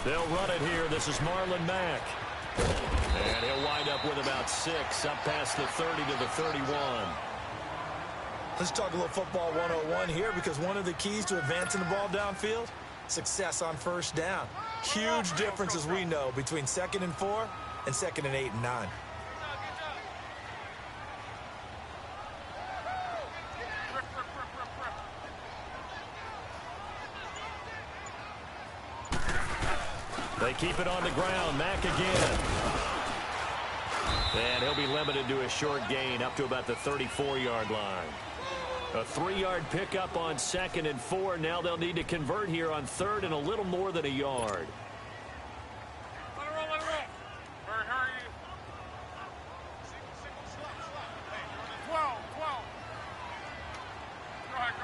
They'll run it here. This is Marlon Mack. And he'll wind up with about 6, up past the 30 to the 31. Let's talk a little football 101 here, because one of the keys to advancing the ball downfield, success on first down. Huge difference, as we know, between 2nd and 4 and 2nd and 8 and 9. They keep it on the ground. Mack again. And he'll be limited to a short gain up to about the 34-yard line. A 3-yard pickup on 2nd and 4. Now they'll need to convert here on 3rd and a little more than a yard. Let it roll, let it roll. Hurry. 12. Go ahead.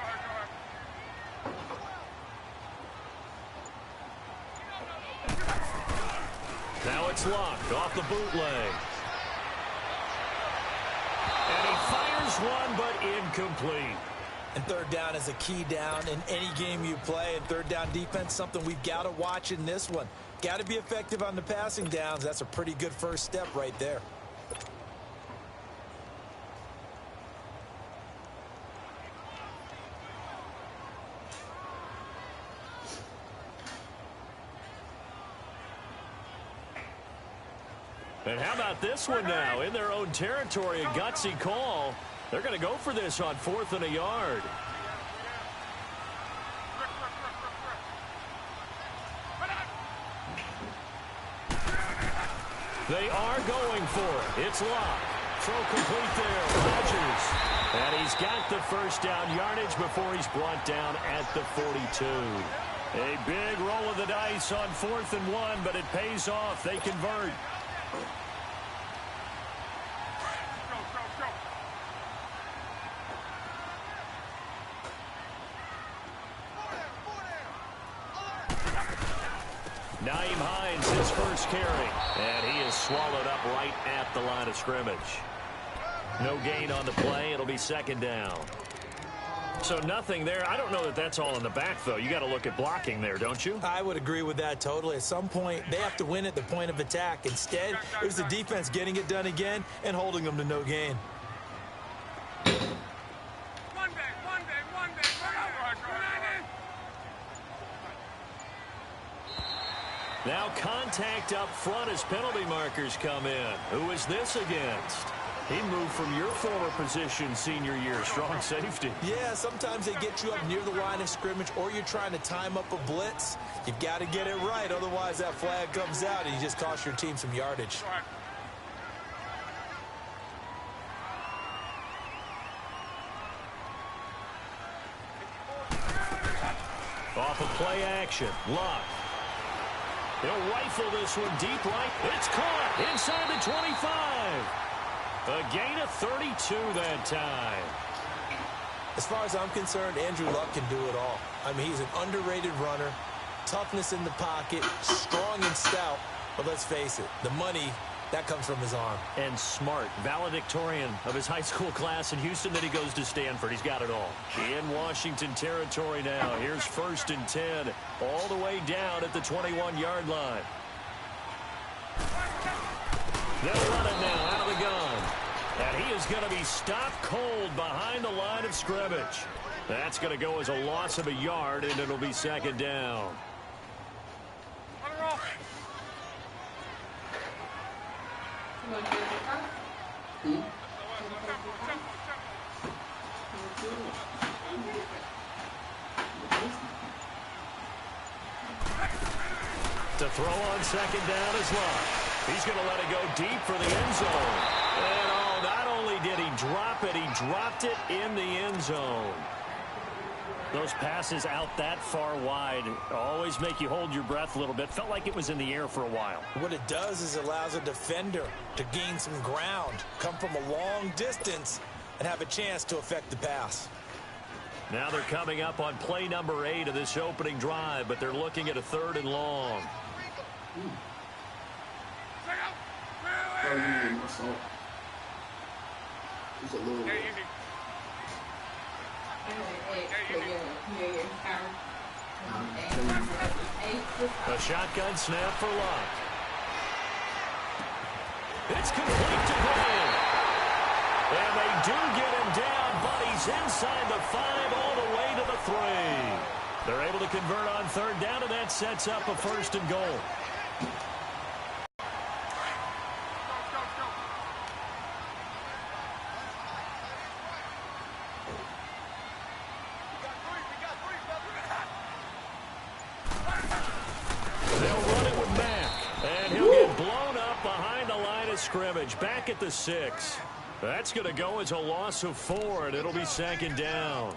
Now it's locked off the bootleg. And he fires one, but incomplete. And 3rd down is a key down in any game you play. And 3rd down defense, something we've got to watch in this one. Got to be effective on the passing downs. That's a pretty good first step right there. And how about this one now? In their own territory, a gutsy call. They're going to go for this on 4th and a yard. They are going for it. It's locked. Throw complete there. Rodgers. And he's got the first down yardage before he's brought down at the 42. A big roll of the dice on 4th and 1, but it pays off. They convert. Nyheim Hines, his first carry, and he is swallowed up right at the line of scrimmage. No gain on the play. It'll be 2nd down. So nothing there. I don't know that that's all in the back, though. You got to look at blocking there, don't you? I would agree with that totally. At some point, they have to win at the point of attack. Instead, it was the defense getting it done again and holding them to no gain. One day. Now contact up front as penalty markers come in. Who is this against? He moved from your former position senior year, strong safety. Yeah, sometimes they get you up near the line of scrimmage, or you're trying to time up a blitz. You've got to get it right, otherwise that flag comes out and you just cost your team some yardage. Off of play action, Luck. He'll rifle this one deep right. It's caught inside the 25. A gain of 32 that time. As far as I'm concerned, Andrew Luck can do it all. I mean, he's an underrated runner, toughness in the pocket, strong and stout. But let's face it, the money, that comes from his arm. And smart, valedictorian of his high school class in Houston. Then he goes to Stanford. He's got it all. In Washington territory now. Here's 1st and 10, all the way down at the 21-yard line. They'll run it now out of the gun. And he is going to be stopped cold behind the line of scrimmage. That's going to go as a loss of a yard, and it'll be 2nd down. To throw on 2nd down is Luck. He's going to let it go deep for the end zone. And oh, not only did he drop it, he dropped it in the end zone. Those passes out that far wide always make you hold your breath a little bit. Felt like it was in the air for a while. What it does is allows a defender to gain some ground, come from a long distance, and have a chance to affect the pass. Now they're coming up on play number 8 of this opening drive, but they're looking at a 3rd and long. A shotgun snap for Luck. It's complete to Graham. And they do get him down, but he's inside the 5 all the way to the 3. They're able to convert on third down, and that sets up a 1st and goal. Scrimmage back at the 6. That's going to go as a loss of 4, and it'll be 2nd down.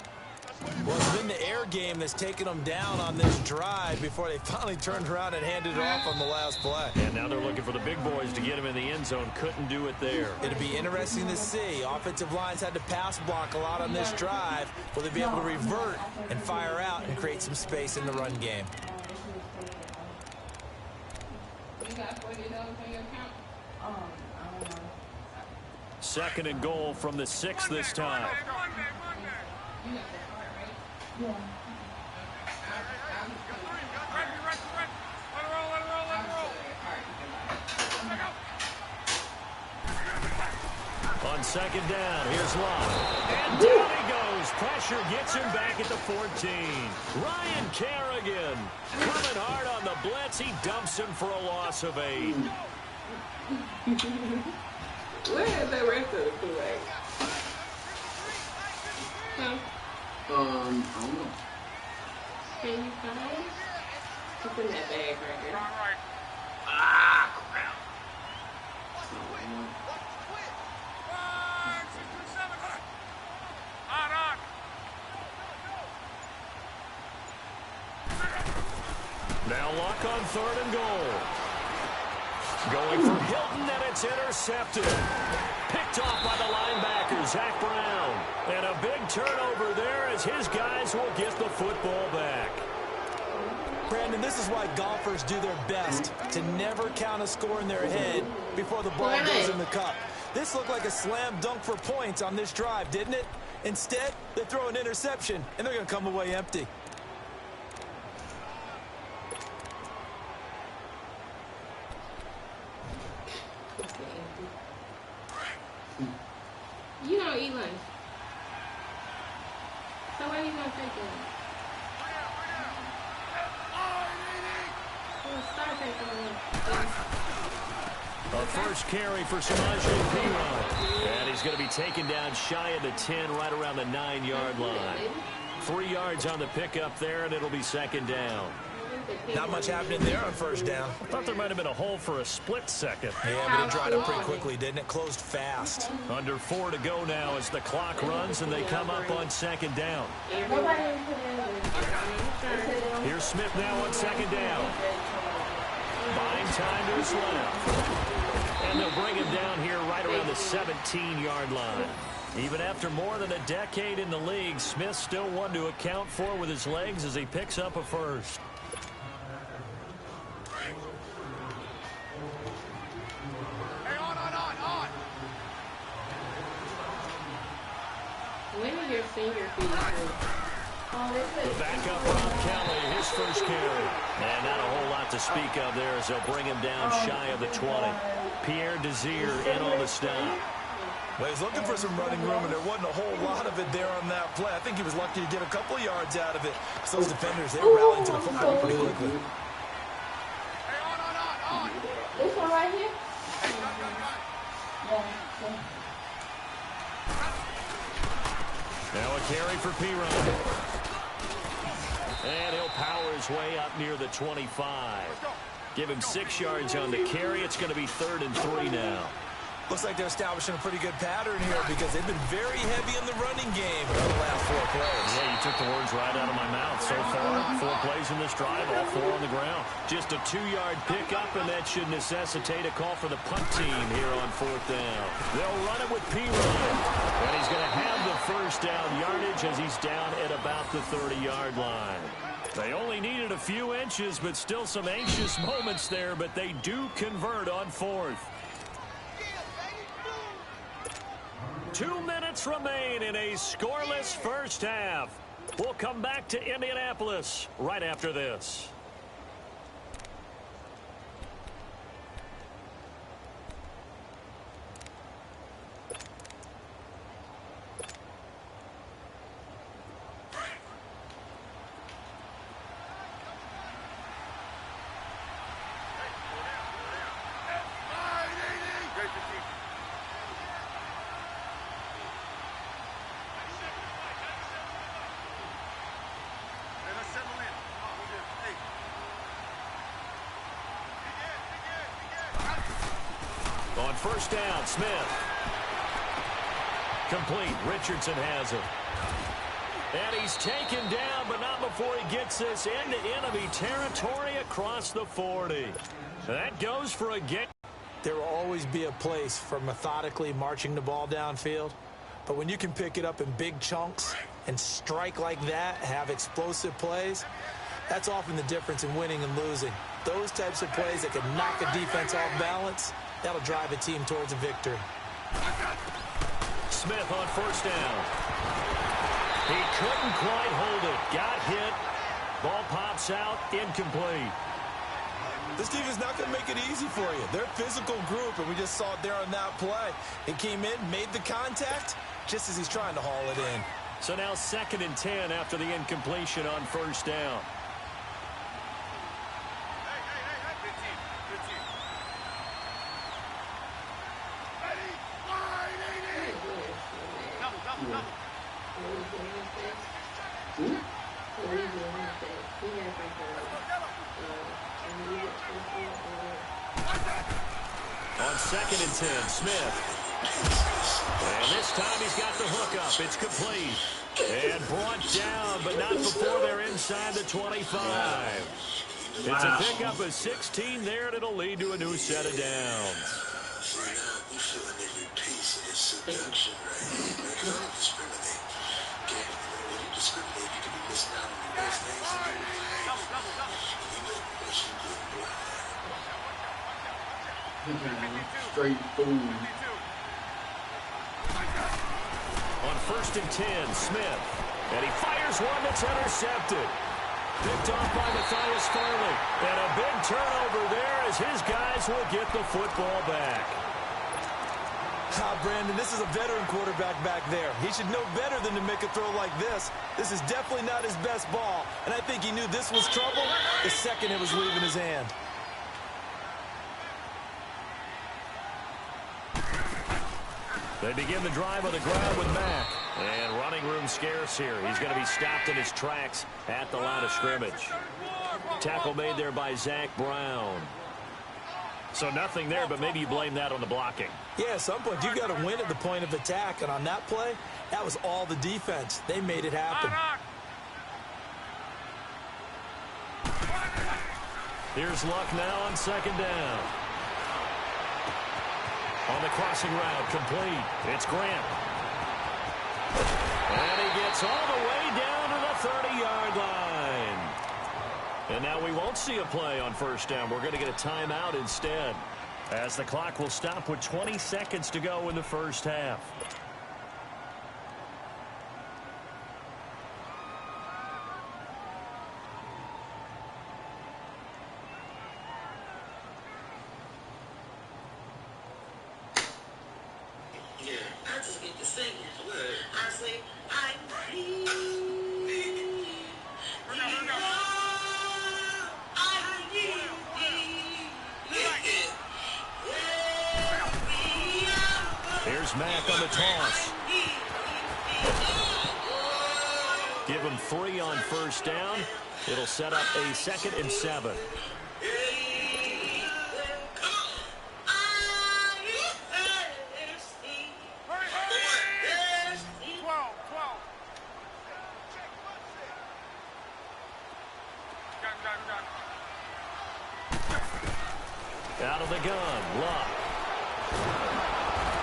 Well, it's been the air game that's taken them down on this drive before they finally turned around and handed it off on the last play. And now they're looking for the big boys to get him in the end zone. Couldn't do it there. It'll be interesting to see. Offensive lines had to pass block a lot on this drive. Will they be able to revert and fire out and create some space in the run game? You got $40 on your account? 2nd and goal from the 6 this time. You got that card, right? Yeah. On 2nd down, here's Love. And down he goes. Pressure gets him back at the 14. Ryan Kerrigan coming hard on the blitz. He dumps him for a loss of 8. Where is the rest of the Kool-Aid? Huh? I don't know. Can you find it? It's in that bag right there. Ah, crap. Now Luck on 3rd and goal. Going for Hilton, and it's intercepted. Picked off by the linebacker, Zach Brown. And a big turnover there as his guys will get the football back. Brandon, this is why golfers do their best to never count a score in their head before the ball goes in the cup. This looked like a slam dunk for points on this drive, didn't it? Instead, they throw an interception, and they're going to come away empty. You don't eat lunch. So why are you going to take it? A first carry for Samaje Perine. And he's going to be taken down shy of the 10, right around the 9-yard line. 3 yards on the pickup there, and it'll be 2nd down. Not much happening there on 1st down. I thought there might have been a hole for a split second. Yeah, but it dried up pretty quickly, didn't it? Closed fast. Under 4 to go now as the clock runs, and they come up on 2nd down. Here's Smith now on 2nd down. Buying time to his left. And they'll bring him down here right around the 17-yard line. Even after more than a decade in the league, Smith still one to account for with his legs as he picks up a first. When are your finger feet hurt? The backup Rob Kelly, his first carry. And not a whole lot to speak of there as they'll bring him down shy of the 20. Pierre Desir in on the stop. Well, he's looking for some running room, and there wasn't a whole lot of it there on that play. I think he was lucky to get a couple of yards out of it. So those defenders, they were rallying to the football pretty quickly. This one right here? Now a carry for Perine. And he'll power his way up near the 25. Give him 6 yards on the carry. It's going to be 3rd and 3 now. Looks like they're establishing a pretty good pattern here because they've been very heavy in the running game for the last 4 plays. Yeah, you took the words right out of my mouth. So far, 4 plays in this drive, all 4 on the ground. Just a 2-yard pickup, and that should necessitate a call for the punt team here on 4th down. They'll run it with Perine, and he's going to have the first down yardage as he's down at about the 30-yard line. They only needed a few inches, but still some anxious moments there, but they do convert on 4th. 2 minutes remain in a scoreless first half. We'll come back to Indianapolis right after this. On first down, Smith. Complete. Richardson has it. And he's taken down, but not before he gets this into enemy territory across the 40. That goes for a gain. There will always be a place for methodically marching the ball downfield. But when you can pick it up in big chunks and strike like that, have explosive plays, that's often the difference in winning and losing. Those types of plays that can knock a defense off balance, that'll drive a team towards a victory. Smith on first down. He couldn't quite hold it. Got hit. Ball pops out. Incomplete. This defense is not going to make it easy for you. They're a physical group, and we just saw it there on that play. He came in, made the contact, just as he's trying to haul it in. So now 2nd and 10 after the incompletion on first down. On 2nd and 10, Smith. And this time he's got the hookup. It's complete. And brought down, but not before they're inside the 25. It's a pickup of 16 there, and it'll lead to a new set of downs. Right now, we feeling every piece of this seduction right here. Because I don't discriminate. Okay? When you discriminate, you can be missing out on the best things to do. You know what you do. Straight boom. On 1st and 10, Smith. And he fires one that's intercepted. Picked off by Matthias Farley. And a big turnover there as his guys will get the football back. Brandon, this is a veteran quarterback back there. He should know better than to make a throw like this. This is definitely not his best ball. And I think he knew this was trouble the second it was leaving his hand. They begin the drive on the ground with Mack. And running room scarce here. He's going to be stopped in his tracks at the line of scrimmage. Tackle made there by Zach Brown. So nothing there, but maybe you blame that on the blocking. Yeah, at some point, you've got to win at the point of attack. And on that play, that was all the defense. They made it happen. Here's Luck now on 2nd down. On the crossing route, complete. It's Grant. And he gets all the way down to the 30-yard line. And now we won't see a play on first down. We're going to get a timeout instead, as the clock will stop with 20 seconds to go in the first half. Here's Mack on the toss. Give him 3 on first down. It'll set up a 2nd and 7. Out of the gun, Luck.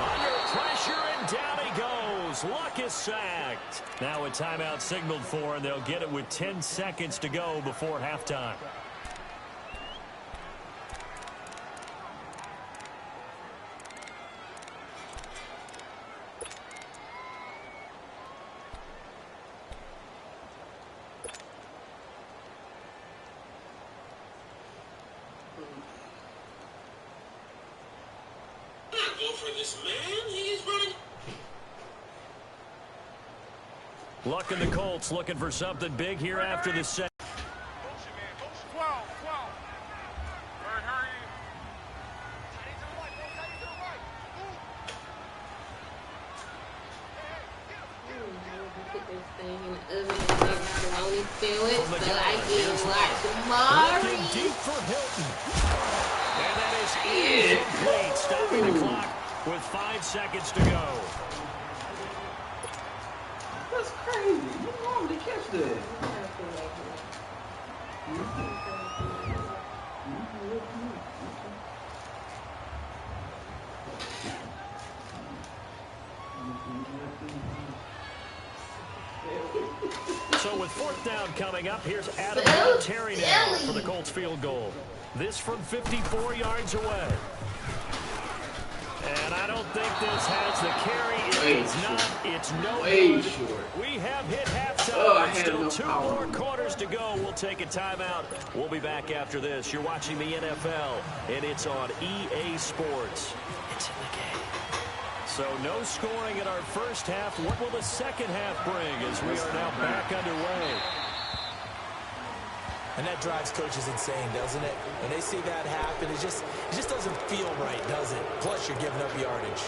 Under pressure, and down he goes. Luck is sacked. Now a timeout signaled for, and they'll get it with 10 seconds to go before halftime. for this man. He's running. Luck in the Colts looking for something big here after the set. 12. Hurry. Put this thing in the oven and make macaroni sandwich so I can watch tomorrow. Looking deep for Hilton. And that is incomplete, stopping the clock with 5 seconds to go. That's crazy. What's wrong with the catch that? So with 4th down coming up, here's Adam Terry now for the Colts field goal. This from 54 yards away. And I don't think this has the carry. It's not. It's no good. We have hit halftime. Still 2 more quarters to go. We'll take a timeout. We'll be back after this. You're watching the NFL, and it's on EA Sports. It's in the game. So no scoring in our first half. What will the second half bring as we are now back underway? And that drives coaches insane, doesn't it? When they see that happen, it just doesn't feel right, does it? Plus, you're giving up yardage.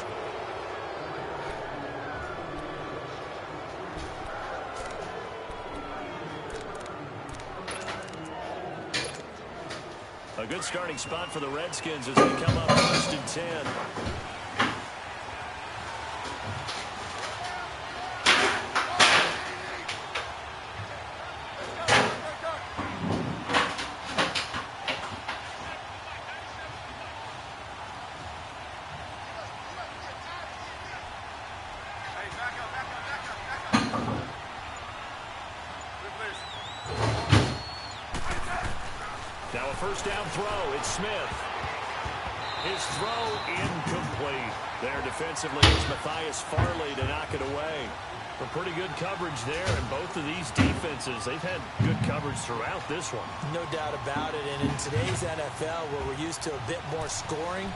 A good starting spot for the Redskins as they come up 1st and 10. Now a first down throw. It's Smith. His throw incomplete. There defensively is Matthias Farley to knock it away. A pretty good coverage there, and both of these defenses, they've had good coverage throughout this one. No doubt about it, and in today's NFL, where we're used to a bit more scoring,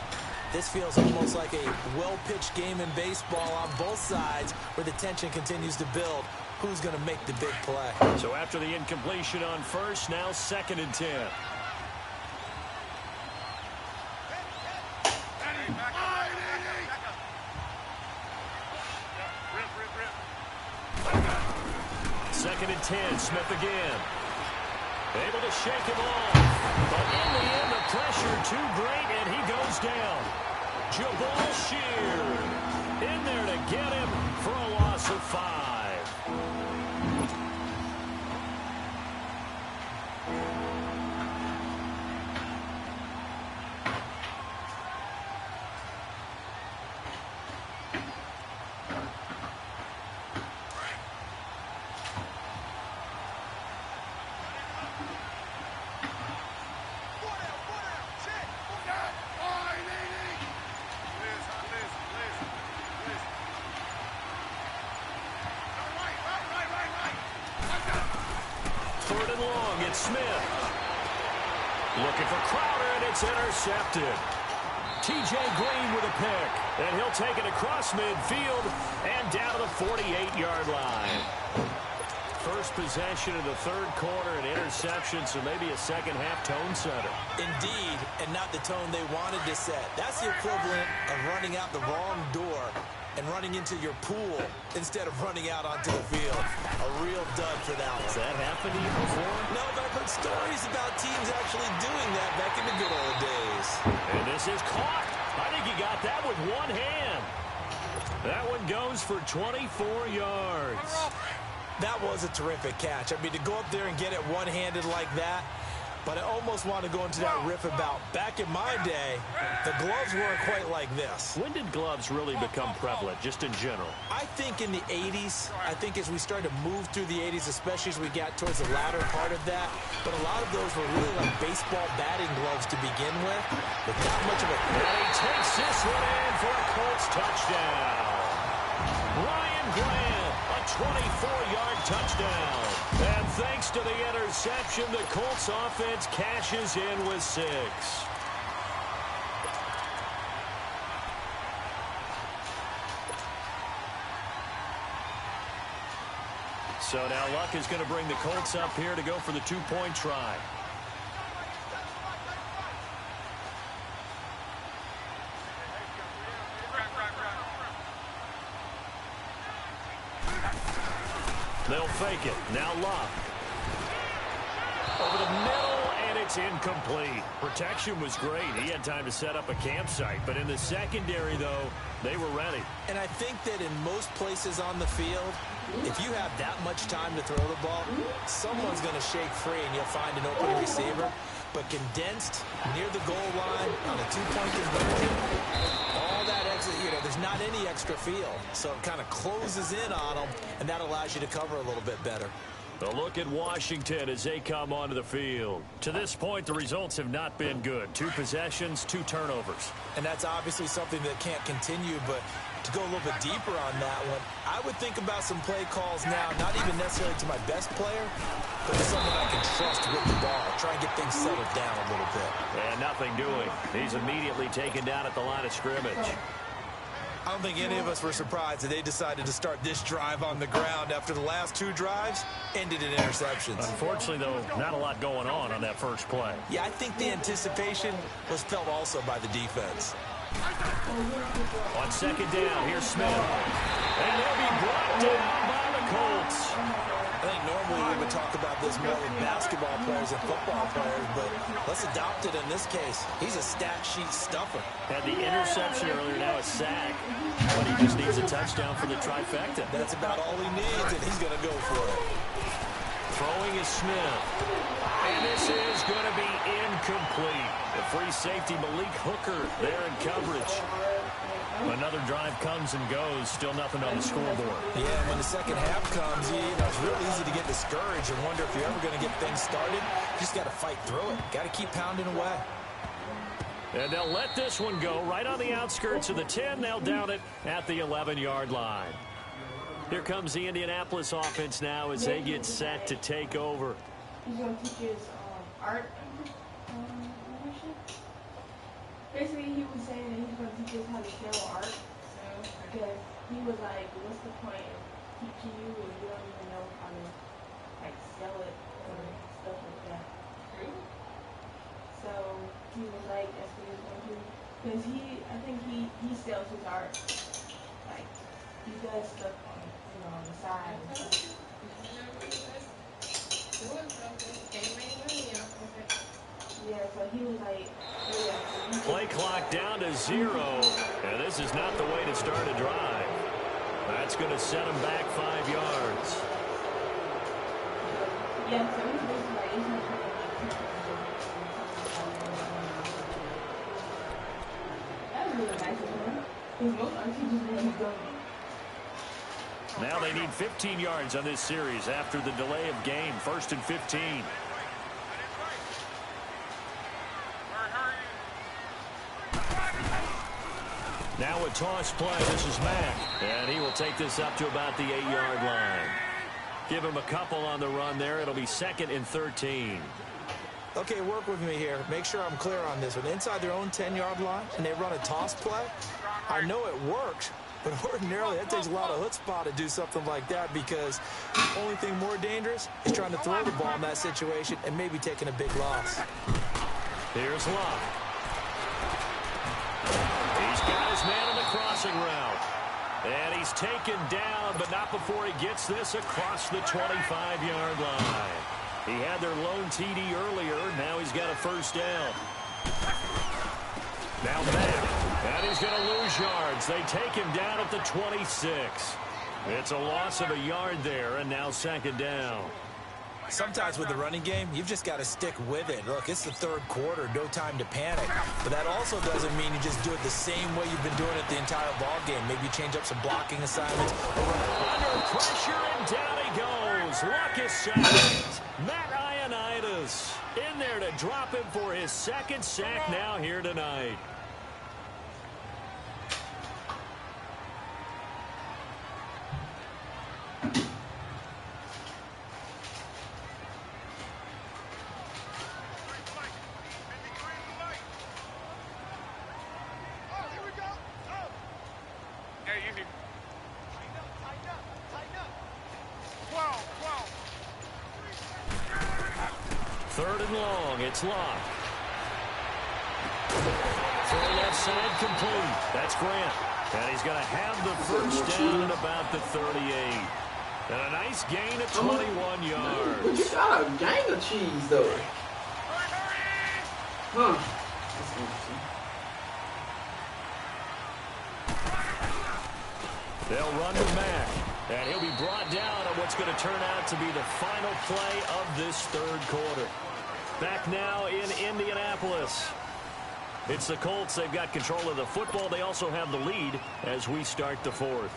this feels almost like a well-pitched game in baseball on both sides where the tension continues to build. Who's going to make the big play? So after the incompletion on first, now 2nd and 10. Second and 10, Smith again. Able to shake him off. But in the end, the pressure too great, and he goes down. Jabal Sheard in there to get him for a loss of 5. Smith looking for Crowder, and it's intercepted. TJ Green with a pick, and he'll take it across midfield and down to the 48-yard line. First possession of the 3rd quarter, an interception, so maybe a second-half tone setter. Indeed, and not the tone they wanted to set. That's the equivalent of running out the wrong door and running into your pool instead of running out onto the field. A real dud for that one. Has that happened to you before? No, but I've heard stories about teams actually doing that back in the good old days. And this is caught. I think he got that with one hand. That one goes for 24 yards. That was a terrific catch. I mean, to go up there and get it one-handed like that, but I almost want to go into that riff about back in my day, the gloves weren't quite like this. When did gloves really become prevalent, just in general? I think in the 80s. I think as we started to move through the 80s, especially as we got towards the latter part of that. But a lot of those were really like baseball batting gloves to begin with, but not much of a... And he takes this one in for a Colts touchdown. Ryan Grant, a 24-yard touchdown. And thanks to the interception, the Colts offense cashes in with 6. So now Luck is going to bring the Colts up here to go for the two-point try. They'll fake it. Now Luck. Over the middle, and it's incomplete. Protection was great. He had time to set up a campsite. But in the secondary, though, they were ready. And I think that in most places on the field, if you have that much time to throw the ball, someone's going to shake free and you'll find an open receiver. But condensed near the goal line on a two-point conversion, all that extra, there's not any extra field. So it kind of closes in on them, and that allows you to cover a little bit better. A look at Washington as they come onto the field. To this point, the results have not been good. 2 possessions, 2 turnovers. And that's obviously something that can't continue, but to go a little bit deeper on that one, I would think about some play calls now, not even necessarily to my best player, but to someone I can trust with the ball. Try and get things settled down a little bit. And nothing doing. He's immediately taken down at the line of scrimmage. I don't think any of us were surprised that they decided to start this drive on the ground after the last 2 drives ended in interceptions. Unfortunately, though, not a lot going on that first play. Yeah, I think the anticipation was felt also by the defense. On second down, here's Smith. And he'll be brought down by the Colts. I think normally we would talk about this more with basketball players and football players, but let's adopt it in this case. He's a stat sheet stuffer. Had the interception earlier, now a sack. But he just needs a touchdown for the trifecta. That's about all he needs, and he's going to go for it. Throwing is Smith. And this is going to be incomplete. The free safety, Malik Hooker, there in coverage. Another drive comes and goes. Still nothing on the scoreboard. Yeah, when the second half comes, it's real easy to get discouraged and wonder if you're ever going to get things started. You just got to fight through it. Got to keep pounding away. And they'll let this one go right on the outskirts of the 10. They'll down it at the 11-yard line. Here comes the Indianapolis offense now as they get set to take over. He's going to teach his art leadership. Basically, he was saying that he's going to teach us how to sell art. Because he was like, what's the point of teaching you if you don't even know how to sell it or stuff like that? So he was like, that's what he was going to do. Because I think he sells his art. Like, he does stuff on the side and stuff. Yeah, so he was like, play clock down to 0. And this is not the way to start a drive. That's going to set him back 5 yards. Yeah, so he's basically like, he's not trying to that was really nice of him. Because most art teachers let him go. Now they need 15 yards on this series after the delay of game. 1st and 15. Now a toss play. This is Mack. And he will take this up to about the 8-yard line. Give him a couple on the run there. It'll be 2nd and 13. Okay, work with me here. Make sure I'm clear on this one. Inside their own 10-yard line, and they run a toss play. I know it worked, but ordinarily that takes a lot of chutzpah to do something like that because the only thing more dangerous is trying to throw the ball in that situation and maybe taking a big loss. Here's Luck. He's got his man on the crossing route. And he's taken down, but not before he gets this across the 25-yard line. He had their lone TD earlier. Now he's got a first down. Now Mack. And he's going to lose yards. They take him down at the 26. It's a loss of a yard there, and now 2nd down. Sometimes with the running game, you've just got to stick with it. Look, it's the 3rd quarter, no time to panic. But that also doesn't mean you just do it the same way you've been doing it the entire ball game. Maybe change up some blocking assignments. Under pressure, and down he goes. Luck is sacked. Matt Ioannidis in there to drop him for his 2nd sack now here tonight. Hey, you need... Tighten up. 12. 3rd and long. It's Locke. Throw left side complete. That's Grant. And he's going to have the first down at about the 38. And a nice gain of 21 yards. But you got a gang of cheese, though. Huh. That's interesting. They'll run to Mack. And he'll be brought down on what's going to turn out to be the final play of this 3rd quarter. Back now in Indianapolis. It's the Colts. They've got control of the football. They also have the lead as we start the 4th.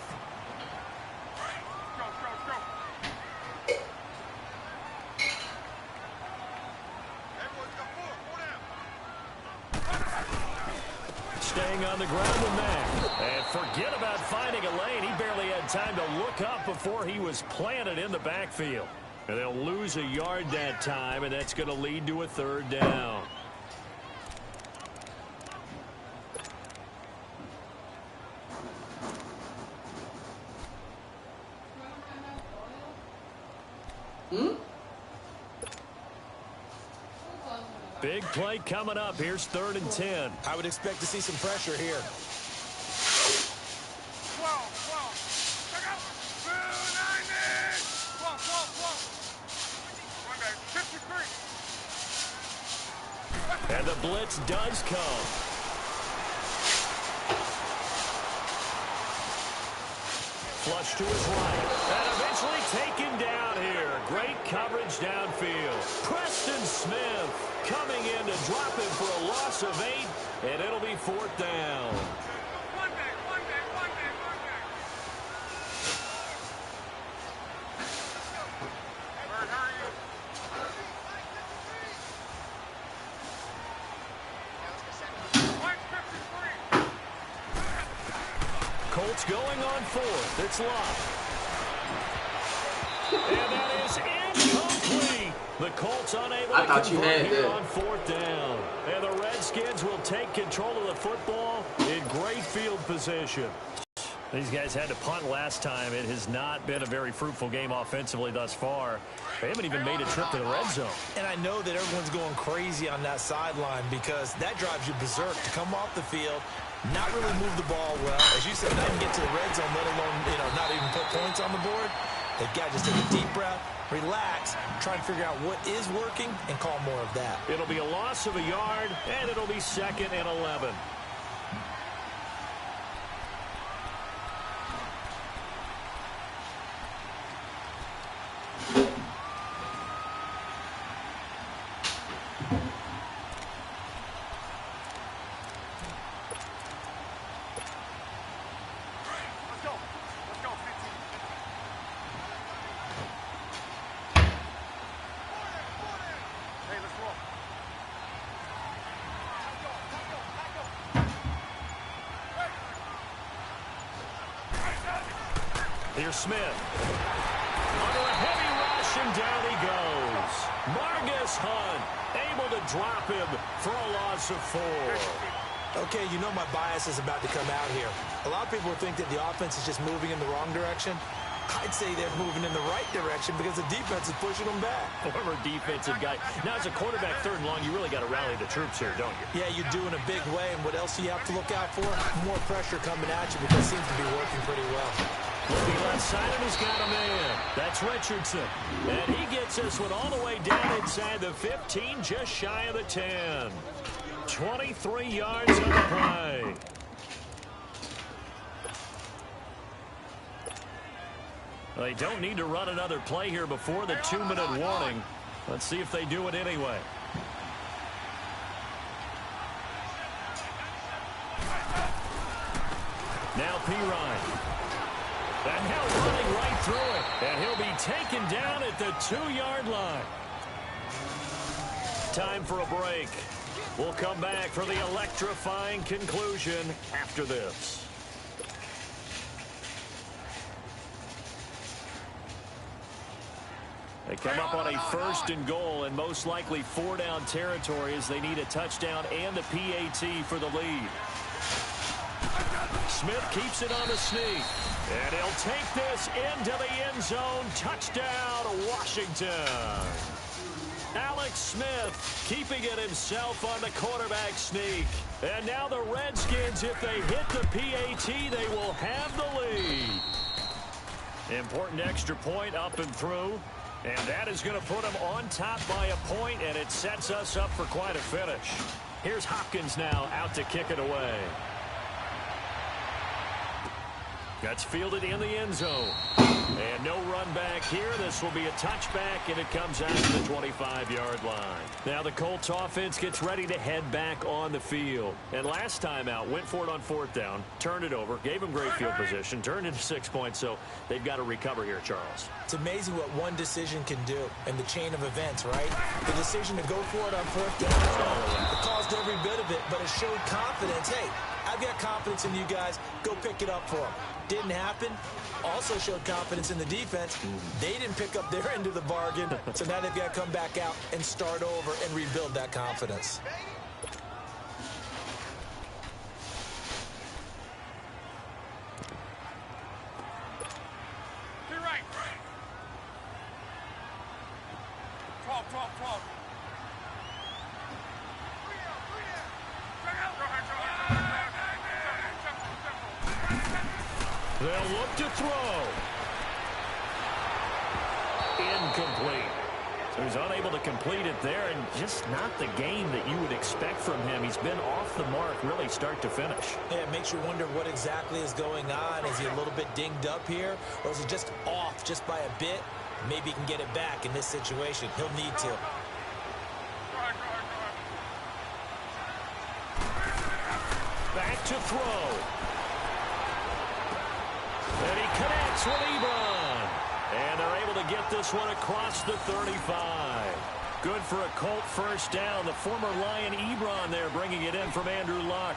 Staying on the ground with Mack. And forget about finding a lane. He barely had time to look up before he was planted in the backfield. And they'll lose a yard that time, and that's going to lead to a 3rd down. Big play coming up. Here's 3rd and 10. I would expect to see some pressure here. 12. Check out. 290. 12. 53. And the blitz does come. Flush to his right. And eventually taken down here. Great coverage downfield. Preston Smith coming in to drop him for a loss of 8. And it'll be 4th down. One day. Bird, how are you? Colts going on 4th. It's Locke. And that is incomplete. The Colts unable to convert here on 4th down. And the Redskins will take control of the football in great field position. These guys had to punt last time. It has not been a very fruitful game offensively thus far. They haven't even made a trip to the red zone. And I know that everyone's going crazy on that sideline because that drives you berserk to come off the field, not really move the ball well. As you said, not even get to the red zone, let alone, not even put points on the board. They've got to just take a deep breath, relax, try and figure out what is working, and call more of that. It'll be a loss of a yard, and it'll be 2nd and 11. Here's Smith. Under a heavy rush, and down he goes. Margus Hunt able to drop him for a loss of 4. Okay, my bias is about to come out here. A lot of people think that the offense is just moving in the wrong direction. I'd say they're moving in the right direction because the defense is pushing them back. Former defensive guy. Now, as a quarterback 3rd and long, you really got to rally the troops here, don't you? Yeah, you do in a big way. And what else do you have to look out for? More pressure coming at you because it seems to be working pretty well. Looking left side, and he's got a man. That's Richardson. And he gets this one all the way down inside the 15, just shy of the 10. 23 yards on the play. They don't need to run another play here before the 2-minute warning. Let's see if they do it anyway. Now Pirine. And now running right through it. And he'll be taken down at the 2-yard line. Time for a break. We'll come back for the electrifying conclusion after this. They come up on a 1st and goal and most likely 4-down territory as they need a touchdown and a PAT for the lead. Smith keeps it on the sneak. And he'll take this into the end zone. Touchdown, Washington. Alex Smith keeping it himself on the quarterback sneak. And now the Redskins, if they hit the PAT, they will have the lead. Important extra point up and through. And that is going to put them on top by a point, and it sets us up for quite a finish. Here's Hopkins now out to kick it away. That's fielded in the end zone. And no run back here. This will be a touchback, and it comes out to the 25-yard line. Now the Colts offense gets ready to head back on the field. And last time out, went for it on 4th down, turned it over, gave them great field position, turned into 6 points, so they've got to recover here, Charles. It's amazing what one decision can do in the chain of events, right? The decision to go for it on 4th down, it caused every bit of it, but it showed confidence. Hey, I've got confidence in you guys. Go pick it up for them. Didn't happen. Also showed confidence in the defense. They didn't pick up their end of the bargain, so now they've got to come back out and start over and rebuild that confidence. To your right. 12. They'll look to throw. Incomplete. So he's unable to complete it there, and just not the game that you would expect from him. He's been off the mark really start to finish. Yeah, it makes you wonder what exactly is going on. Is he a little bit dinged up here, or is he just off just by a bit? Maybe he can get it back in this situation. He'll need to. Back to throw. And he connects with Ebron. And they're able to get this one across the 35. Good for a Colt first down. The former Lion Ebron there bringing it in from Andrew Luck.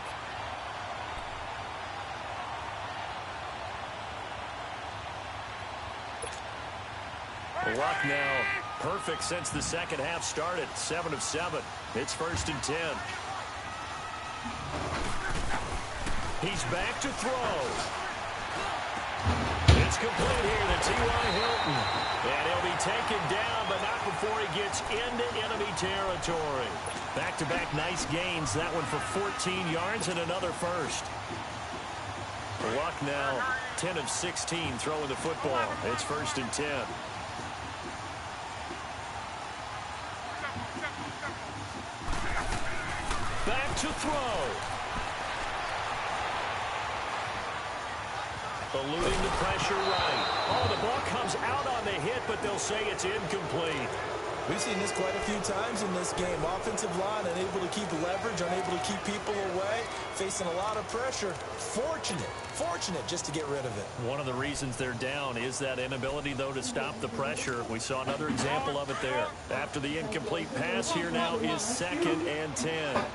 Luck now perfect since the second half started. 7 of 7. It's 1st and 10. He's back to throw. It's complete here to T.Y. Hilton. And he'll be taken down, but not before he gets into enemy territory. Back-to-back nice gains. That one for 14 yards and another first. Luck now 10 of 16 throwing the football. It's 1st and 10. Back to throw. Eluding the pressure right. Oh, the ball comes out on the hit, but they'll say it's incomplete. We've seen this quite a few times in this game. Offensive line unable to keep leverage, unable to keep people away, facing a lot of pressure. Fortunate just to get rid of it. One of the reasons they're down is that inability, though, to stop the pressure. We saw another example of it there. After the incomplete pass, here now is 2nd and 10.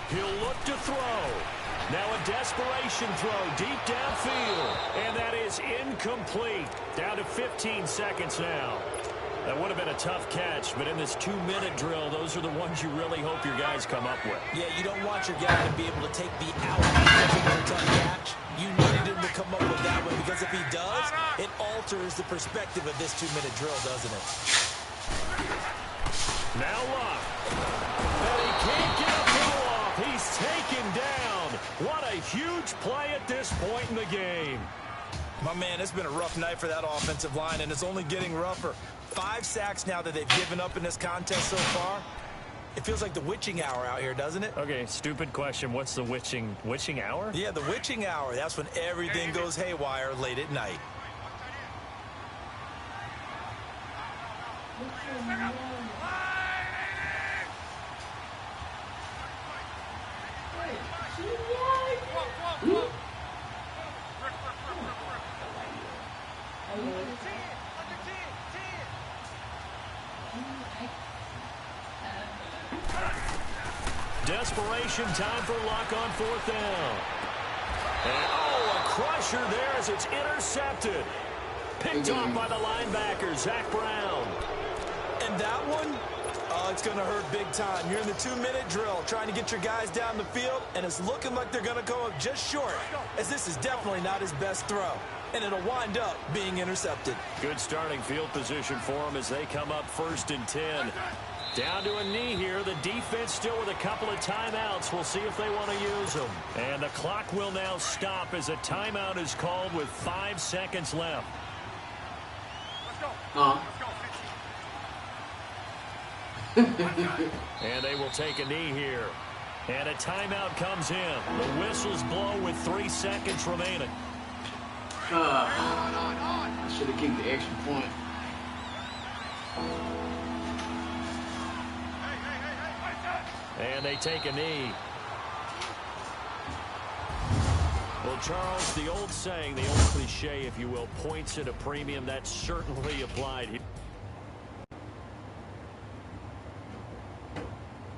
He'll look to throw. Now a desperation throw deep downfield. And that is incomplete. Down to 15 seconds now. That would have been a tough catch, but in this 2-minute drill, those are the ones you really hope your guys come up with. Yeah, you don't want your guy to be able to take the out because it was a tough catch. You needed him to come up with that one, because if he does, it alters the perspective of this 2-minute drill, doesn't it? Now Luck. And he can't get a throw off. He's taken down. What a huge play at this point in the game. My man, it's been a rough night for that offensive line, and it's only getting rougher. 5 sacks now that they've given up in this contest so far. It feels like the witching hour out here, doesn't it? Okay, stupid question. What's the witching hour? Yeah, the witching hour. That's when everything goes haywire late at night. Desperation time for Luck on 4th down. And, oh, a crusher there as it's intercepted. Picked off by the linebacker, Zach Brown. And that one, Oh, it's going to hurt big time. You're in the 2-minute drill, trying to get your guys down the field, and it's looking like they're going to come up just short, as this is definitely not his best throw, and it'll wind up being intercepted. Good starting field position for them as they come up 1st and 10. Down to a knee here. The defense still with a couple of timeouts. We'll see if they want to use them. And the clock will now stop as a timeout is called with 5 seconds left. And they will take a knee here. And a timeout comes in. The whistles blow with 3 seconds remaining. I should have kicked the extra point. And they take a knee. Well, Charles, the old saying, the old cliche, if you will, points at a premium, that's certainly applied here.